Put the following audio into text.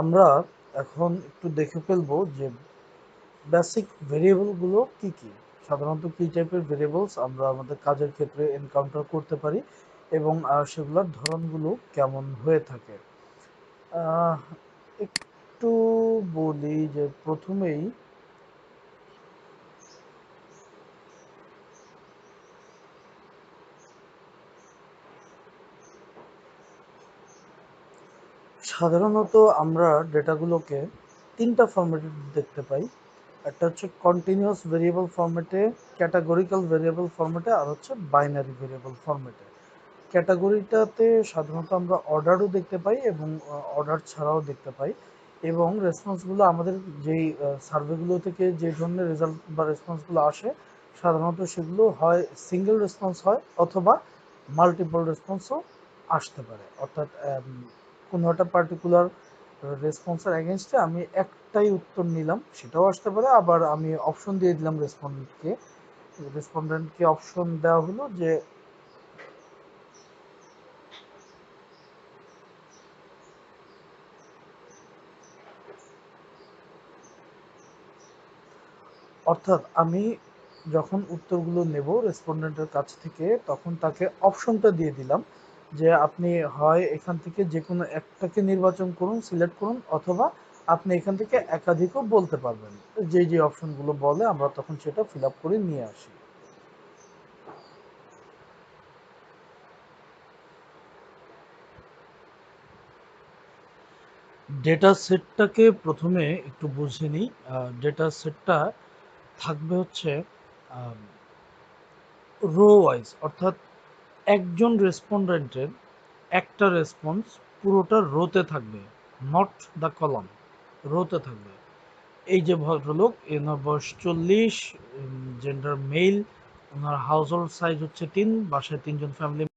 আমরা এখন একটু দেখে ফেলবো যে বেসিক ভেরিয়েবল গুলো কি কি, সাধারণত কি টাইপের ভেরিয়েবলস আমরা আমাদের কাজের ক্ষেত্রে এনকাউন্টার করতে পারি এবং সেগুলোর ধরনগুলো কেমন হয়ে থাকে। আহ, একটু বলি যে প্রথমেই সাধারণত আমরা ডেটাগুলোকে তিনটা ফরম্যাটে দেখতে পাই। একটা হচ্ছে কন্টিনিউয়াস ভেরিয়েবল ফরম্যাটে, ক্যাটাগরিক্যাল ভেরিয়েবল ফরম্যাটে, আর হচ্ছে বাইনারি ভেরিয়েবল ফরম্যাটে। ক্যাটাগরিটাতে সাধারণত আমরা অর্ডারও দেখতে পাই এবং অর্ডার ছাড়াও দেখতে পাই, এবং রেসপন্সগুলো আমাদের যেই সার্ভেগুলো থেকে যে ধরনের রেজাল্ট বা রেসপন্সগুলো আসে, সাধারণত সেগুলো হয় সিঙ্গেল রেসপন্স হয় অথবা মাল্টিপল রেসপন্সও আসতে পারে। অর্থাৎ কোনো একটা পার্টিকুলার রেসপন্সের এগেনস্টে আমি একটাই উত্তর নিলাম, সেটাও আসতে পারে। আবার আমি অপশন দিয়ে দিলাম রেসপন্ডেন্টকে অপশন দেওয়া হলো যে অর্থাৎ আমি যখন উত্তরগুলো নেব রেসপন্ডেন্টের কাছ থেকে, তখন তাকে অপশনটা দিয়ে দিলাম যে আপনি হয় এখান থেকে যে কোনো একটাকে নির্বাচন করুন, সিলেক্ট করুন, অথবা আপনি এখান থেকে একাধিকও বলতে পারবেন। যে যে অপশনগুলো বলে আমরা তখন সেটা ফিল আপ করে নিয়ে আসি। ডেটা সেটটাকে প্রথমে একটু বুঝে নিই। ডেটা সেটটা থাকবে হচ্ছে রো ওয়াইজ, অর্থাৎ একজন রেসপন্ডেন্টের একটা রেসপন্স পুরোটা রোতে থাকবে, নট দ্য কলাম, রোতে থাকবে। এই যে ভদ্রলোক, এনার বয়স 40, জেন্ডার মেল, ওনার হাউস হোল্ড সাইজ হচ্ছে 3, বাসায় 3 জন ফ্যামিলি